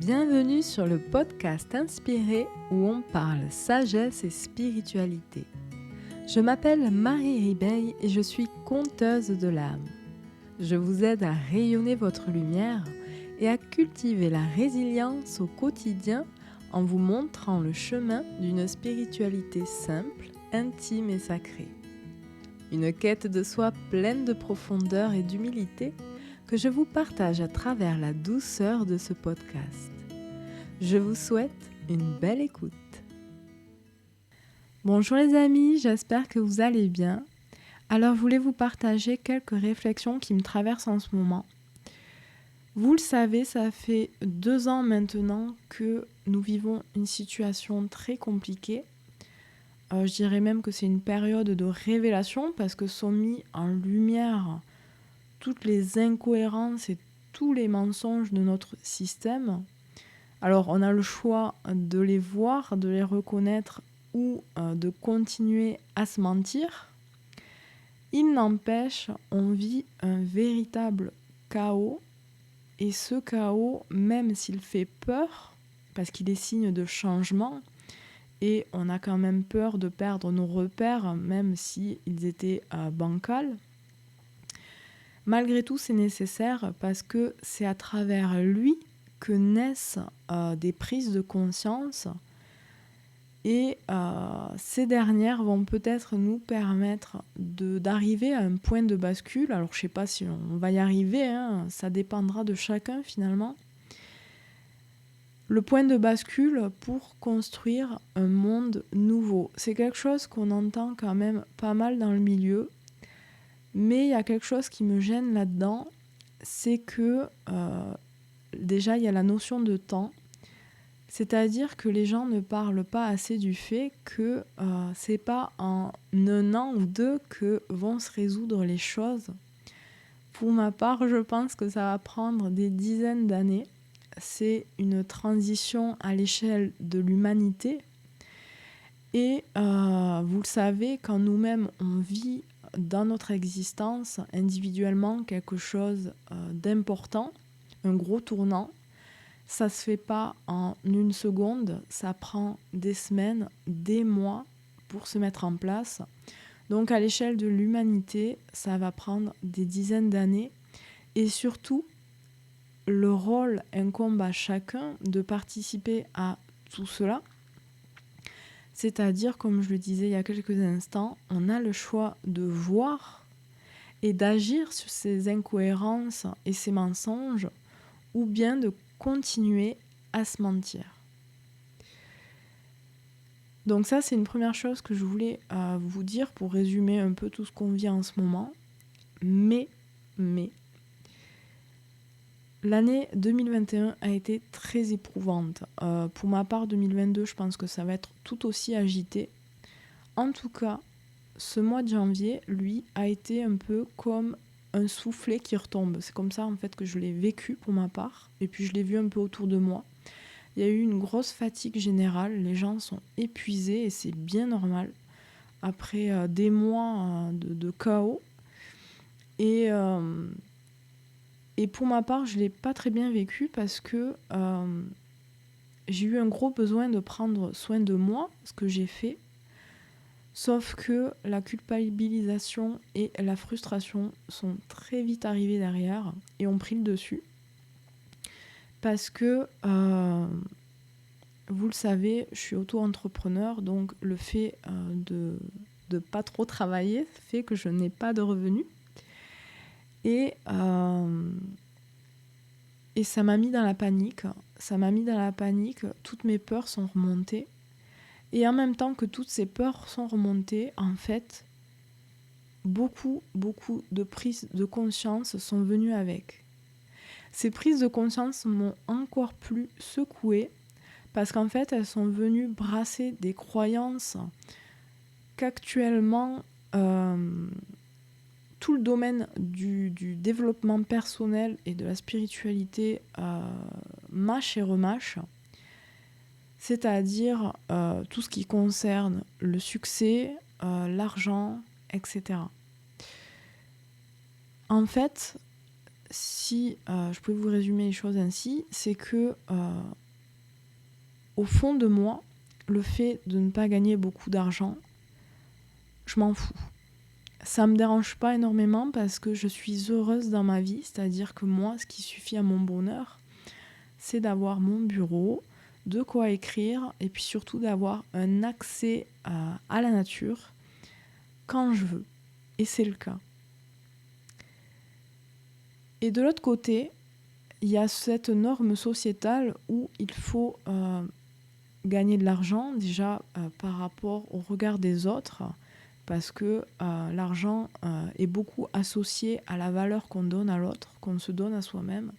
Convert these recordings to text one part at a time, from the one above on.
Bienvenue sur le podcast Inspiré où on parle sagesse et spiritualité. Je m'appelle Marie Ribeil et je suis conteuse de l'âme. Je vous aide à rayonner votre lumière et à cultiver la résilience au quotidien en vous montrant le chemin d'une spiritualité simple, intime et sacrée. Une quête de soi pleine de profondeur et d'humilité que je vous partage à travers la douceur de ce podcast. Je vous souhaite une belle écoute. Bonjour les amis, j'espère que vous allez bien. Alors je voulais vous partager quelques réflexions qui me traversent en ce moment. Vous le savez, ça fait 2 ans maintenant que nous vivons une situation très compliquée. Je dirais même que c'est une période de révélation parce que sont mis en lumière toutes les incohérences et tous les mensonges de notre système. Alors on a le choix de les voir, de les reconnaître ou de continuer à se mentir. Il n'empêche, on vit un véritable chaos et ce chaos, même s'il fait peur, parce qu'il est signe de changement et on a quand même peur de perdre nos repères, même s'ils étaient bancals, malgré tout c'est nécessaire parce que c'est à travers lui que naissent des prises de conscience et ces dernières vont peut-être nous permettre d'arriver à un point de bascule. Alors je ne sais pas si on va y arriver, ça dépendra de chacun finalement. Le point de bascule pour construire un monde nouveau. C'est quelque chose qu'on entend quand même pas mal dans le milieu, mais il y a quelque chose qui me gêne là-dedans, c'est que déjà, il y a la notion de temps, c'est-à-dire que les gens ne parlent pas assez du fait que c'est pas en 1 an ou 2 que vont se résoudre les choses. Pour ma part, je pense que ça va prendre des dizaines d'années. C'est une transition à l'échelle de l'humanité. Et vous le savez, quand nous-mêmes on vit dans notre existence individuellement quelque chose d'important, un gros tournant, ça se fait pas en 1 seconde, ça prend des semaines, des mois pour se mettre en place. Donc à l'échelle de l'humanité, ça va prendre des dizaines d'années et surtout, le rôle incombe à chacun de participer à tout cela. C'est-à-dire, comme je le disais il y a quelques instants, on a le choix de voir et d'agir sur ces incohérences et ces mensonges ou bien de continuer à se mentir. Donc ça, c'est une première chose que je voulais vous dire pour résumer un peu tout ce qu'on vit en ce moment. Mais, l'année 2021 a été très éprouvante. Pour ma part, 2022, je pense que ça va être tout aussi agité. En tout cas, ce mois de janvier, lui, a été un peu comme un soufflet qui retombe. C'est comme ça, en fait, que je l'ai vécu pour ma part. Et puis, je l'ai vu un peu autour de moi. Il y a eu une grosse fatigue générale, les gens sont épuisés et c'est bien normal après des mois de chaos. Et pour ma part, je ne l'ai pas très bien vécu parce que j'ai eu un gros besoin de prendre soin de moi, ce que j'ai fait. Sauf que la culpabilisation et la frustration sont très vite arrivées derrière et ont pris le dessus. Parce que vous le savez, je suis auto-entrepreneur, donc le fait de ne pas trop travailler fait que je n'ai pas de revenus. Et ça m'a mis dans la panique. Toutes mes peurs sont remontées. Et en même temps que toutes ces peurs sont remontées, en fait, beaucoup de prises de conscience sont venues avec. Ces prises de conscience m'ont encore plus secouée parce qu'en fait, elles sont venues brasser des croyances qu'actuellement, tout le domaine du développement personnel et de la spiritualité mâche et remâche, c'est-à-dire tout ce qui concerne le succès, l'argent, etc. En fait, si je pouvais vous résumer les choses ainsi, c'est que au fond de moi, le fait de ne pas gagner beaucoup d'argent, je m'en fous. Ça me dérange pas énormément parce que je suis heureuse dans ma vie, c'est-à-dire que moi, ce qui suffit à mon bonheur, c'est d'avoir mon bureau, de quoi écrire et puis surtout d'avoir un accès à la nature quand je veux. Et c'est le cas. Et de l'autre côté, il y a cette norme sociétale où il faut gagner de l'argent déjà par rapport au regard des autres, parce que l'argent est beaucoup associé à la valeur qu'on donne à l'autre, qu'on se donne à soi-même.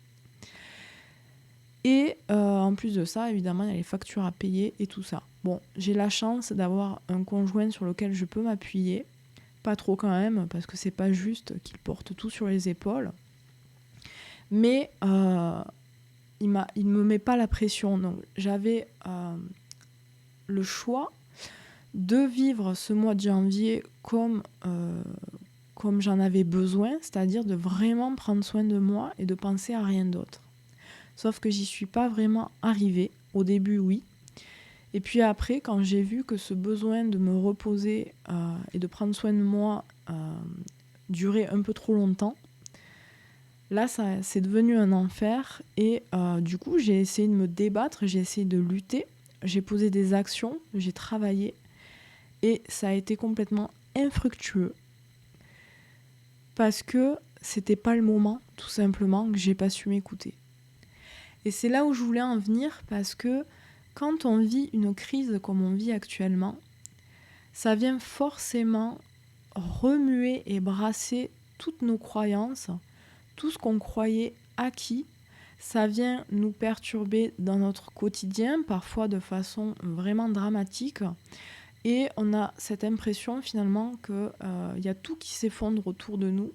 Et en plus de ça, évidemment, il y a les factures à payer et tout ça. Bon, j'ai la chance d'avoir un conjoint sur lequel je peux m'appuyer. Pas trop quand même, parce que c'est pas juste qu'il porte tout sur les épaules. Mais il me met pas la pression. Donc j'avais le choix de vivre ce mois de janvier comme j'en avais besoin, c'est-à-dire de vraiment prendre soin de moi et de penser à rien d'autre. Sauf que j'y suis pas vraiment arrivée. Au début, oui. Et puis après, quand j'ai vu que ce besoin de me reposer et de prendre soin de moi durait un peu trop longtemps, là, c'est devenu un enfer. Et du coup, j'ai essayé de me débattre, j'ai essayé de lutter, j'ai posé des actions, j'ai travaillé. Et ça a été complètement infructueux. Parce que c'était pas le moment, tout simplement, que j'ai pas su m'écouter. Et c'est là où je voulais en venir, parce que quand on vit une crise comme on vit actuellement, ça vient forcément remuer et brasser toutes nos croyances, tout ce qu'on croyait acquis. Ça vient nous perturber dans notre quotidien, parfois de façon vraiment dramatique. Et on a cette impression finalement qu'il y a tout qui s'effondre autour de nous.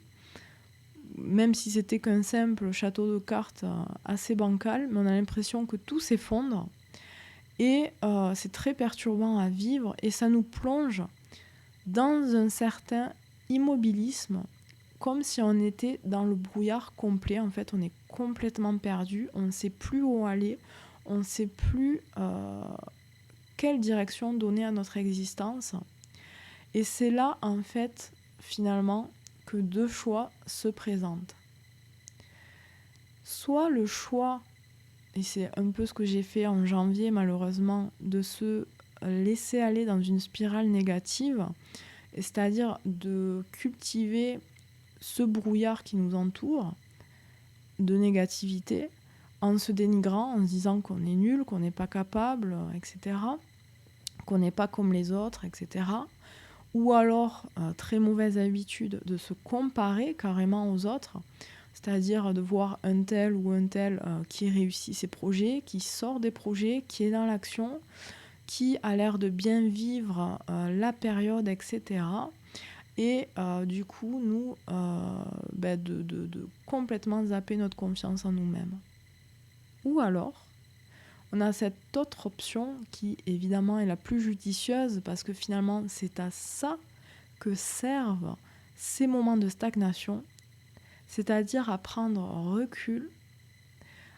Même si c'était qu'un simple château de cartes assez bancal, mais on a l'impression que tout s'effondre. Et c'est très perturbant à vivre et ça nous plonge dans un certain immobilisme, comme si on était dans le brouillard complet. En fait, on est complètement perdu, on ne sait plus où aller, on ne sait plus quelle direction donner à notre existence. Et c'est là, en fait, finalement, que deux choix se présentent. Soit le choix, et c'est un peu ce que j'ai fait en janvier malheureusement, de se laisser aller dans une spirale négative, c'est-à-dire de cultiver ce brouillard qui nous entoure de négativité, en se dénigrant, en se disant qu'on est nul, qu'on n'est pas capable, etc., qu'on n'est pas comme les autres, etc., ou alors, très mauvaise habitude de se comparer carrément aux autres, c'est-à-dire de voir un tel ou un tel qui réussit ses projets, qui sort des projets, qui est dans l'action, qui a l'air de bien vivre la période, etc. Et du coup, nous, de complètement zapper notre confiance en nous-mêmes. Ou alors, on a cette autre option qui, évidemment, est la plus judicieuse parce que finalement, c'est à ça que servent ces moments de stagnation, c'est-à-dire à prendre recul,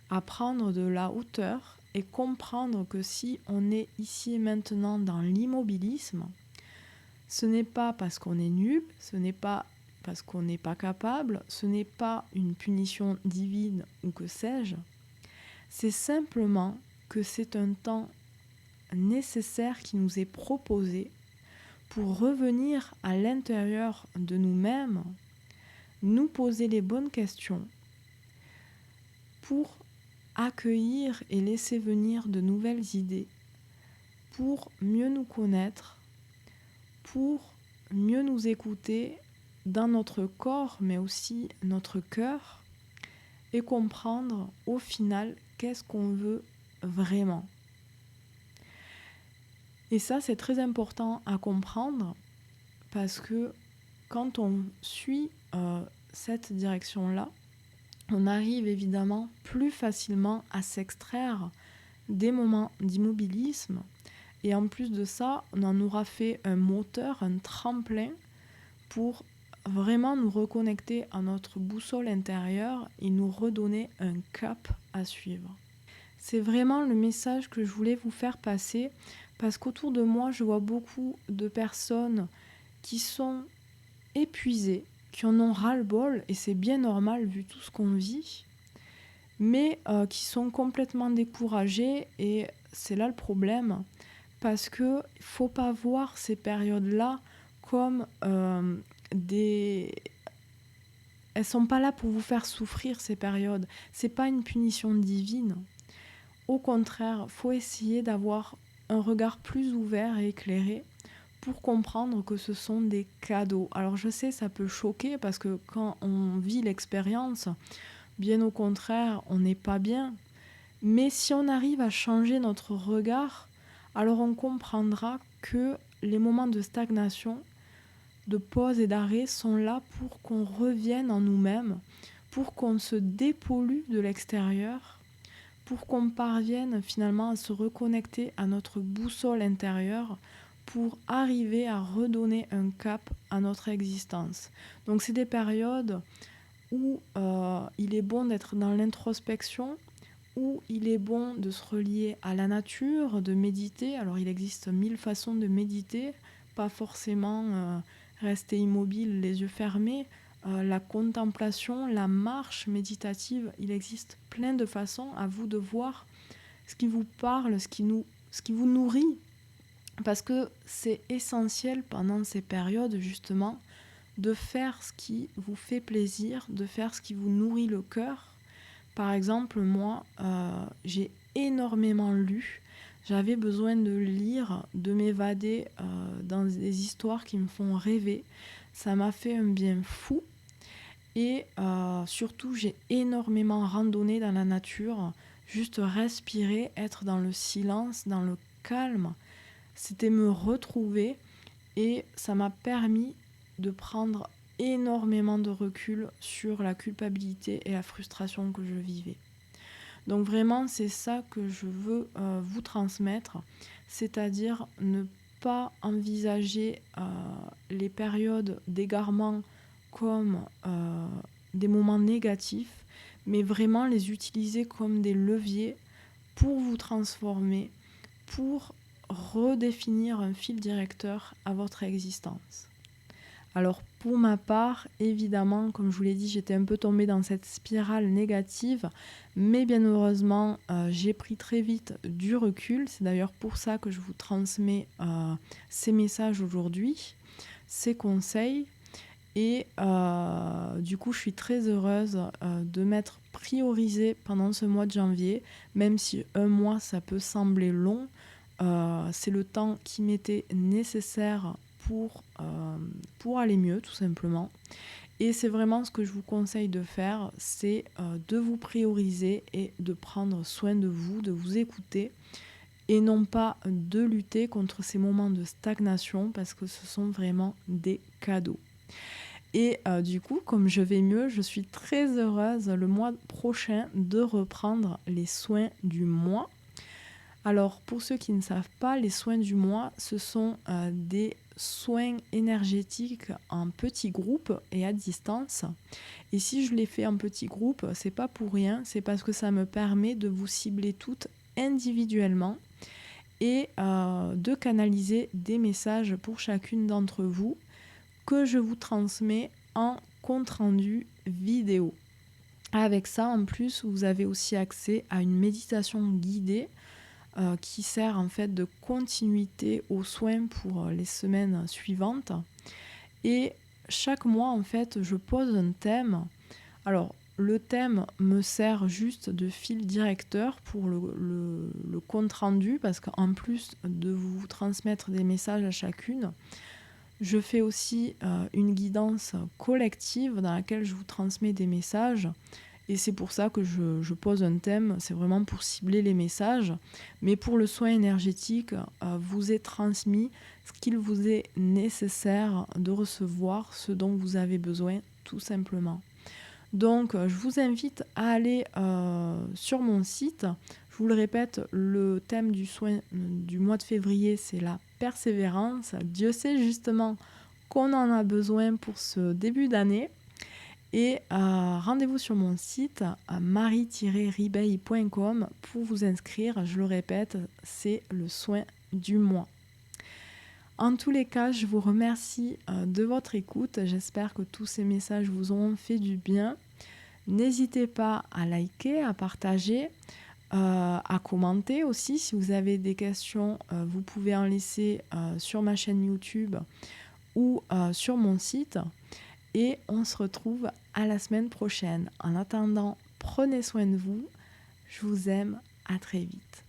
à prendre de la hauteur et comprendre que si on est ici et maintenant dans l'immobilisme, ce n'est pas parce qu'on est nul, ce n'est pas parce qu'on n'est pas capable, ce n'est pas une punition divine ou que sais-je, c'est simplement que c'est un temps nécessaire qui nous est proposé pour revenir à l'intérieur de nous-mêmes, nous poser les bonnes questions, pour accueillir et laisser venir de nouvelles idées, pour mieux nous connaître, pour mieux nous écouter dans notre corps, mais aussi notre cœur, et comprendre au final qu'est-ce qu'on veut vraiment. Et ça, c'est très important à comprendre parce que quand on suit cette direction-là, on arrive évidemment plus facilement à s'extraire des moments d'immobilisme. Et en plus de ça, on en aura fait un moteur, un tremplin pour vraiment nous reconnecter à notre boussole intérieure et nous redonner un cap à suivre. C'est vraiment le message que je voulais vous faire passer parce qu'autour de moi, je vois beaucoup de personnes qui sont épuisées, qui en ont ras-le-bol, et c'est bien normal vu tout ce qu'on vit, mais qui sont complètement découragées, et c'est là le problème, parce qu'il ne faut pas voir ces périodes-là comme des... Elles sont pas là pour vous faire souffrir, ces périodes. C'est pas une punition divine. Au contraire, faut essayer d'avoir un regard plus ouvert et éclairé pour comprendre que ce sont des cadeaux. Alors je sais, ça peut choquer parce que quand on vit l'expérience, bien au contraire, on n'est pas bien. Mais si on arrive à changer notre regard, alors on comprendra que les moments de stagnation, de pause et d'arrêt sont là pour qu'on revienne en nous-mêmes, pour qu'on se dépollue de l'extérieur, pour qu'on parvienne finalement à se reconnecter à notre boussole intérieure, pour arriver à redonner un cap à notre existence. Donc c'est des périodes où il est bon d'être dans l'introspection, où il est bon de se relier à la nature, de méditer. Alors il existe 1000 façons de méditer, pas forcément rester immobile les yeux fermés. La contemplation, la marche méditative, il existe plein de façons, à vous de voir ce qui vous parle, ce qui vous nourrit. Parce que c'est essentiel pendant ces périodes justement de faire ce qui vous fait plaisir, de faire ce qui vous nourrit le cœur. Par exemple, moi, j'ai énormément lu. J'avais besoin de lire, de m'évader dans des histoires qui me font rêver. Ça m'a fait un bien fou. Et surtout, j'ai énormément randonné dans la nature. Juste respirer, être dans le silence, dans le calme. C'était me retrouver et ça m'a permis de prendre énormément de recul sur la culpabilité et la frustration que je vivais. Donc vraiment, c'est ça que je veux vous transmettre, c'est-à-dire ne pas envisager les périodes d'égarement comme des moments négatifs, mais vraiment les utiliser comme des leviers pour vous transformer, pour redéfinir un fil directeur à votre existence. Alors pour ma part, évidemment, comme je vous l'ai dit, j'étais un peu tombée dans cette spirale négative, mais bien heureusement, j'ai pris très vite du recul. C'est d'ailleurs pour ça que je vous transmets ces messages aujourd'hui, ces conseils. Et du coup, je suis très heureuse de m'être priorisée pendant ce mois de janvier, même si un mois, ça peut sembler long. C'est le temps qui m'était nécessaire pour aller mieux, tout simplement. Et c'est vraiment ce que je vous conseille de faire, c'est de vous prioriser et de prendre soin de vous écouter, et non pas de lutter contre ces moments de stagnation, parce que ce sont vraiment des cadeaux. Et du coup, comme je vais mieux, je suis très heureuse le mois prochain de reprendre les soins du mois. Alors, pour ceux qui ne savent pas, les soins du mois, ce sont des soins énergétiques en petits groupes et à distance. Et si je les fais en petits groupes, c'est pas pour rien, c'est parce que ça me permet de vous cibler toutes individuellement et de canaliser des messages pour chacune d'entre vous que je vous transmets en compte-rendu vidéo. Avec ça, en plus, vous avez aussi accès à une méditation guidée qui sert en fait de continuité aux soins pour les semaines suivantes. Et chaque mois, en fait, je pose un thème. Alors, le thème me sert juste de fil directeur pour le compte-rendu, parce qu'en plus de vous transmettre des messages à chacune, je fais aussi une guidance collective dans laquelle je vous transmets des messages. Et c'est pour ça que je pose un thème, c'est vraiment pour cibler les messages. Mais pour le soin énergétique, vous est transmis ce qu'il vous est nécessaire de recevoir, ce dont vous avez besoin, tout simplement. Donc, je vous invite à aller sur mon site. Je vous le répète, le thème du soin du mois de février, c'est la persévérance. Dieu sait justement qu'on en a besoin pour ce début d'année. Et rendez-vous sur mon site marie-ribeil.com pour vous inscrire. Je le répète, c'est le soin du mois. En tous les cas, je vous remercie de votre écoute. J'espère que tous ces messages vous ont fait du bien. N'hésitez pas à liker, à partager, à commenter aussi. Si vous avez des questions, vous pouvez en laisser sur ma chaîne YouTube ou sur mon site. Et on se retrouve à la semaine prochaine. En attendant, prenez soin de vous. Je vous aime. À très vite.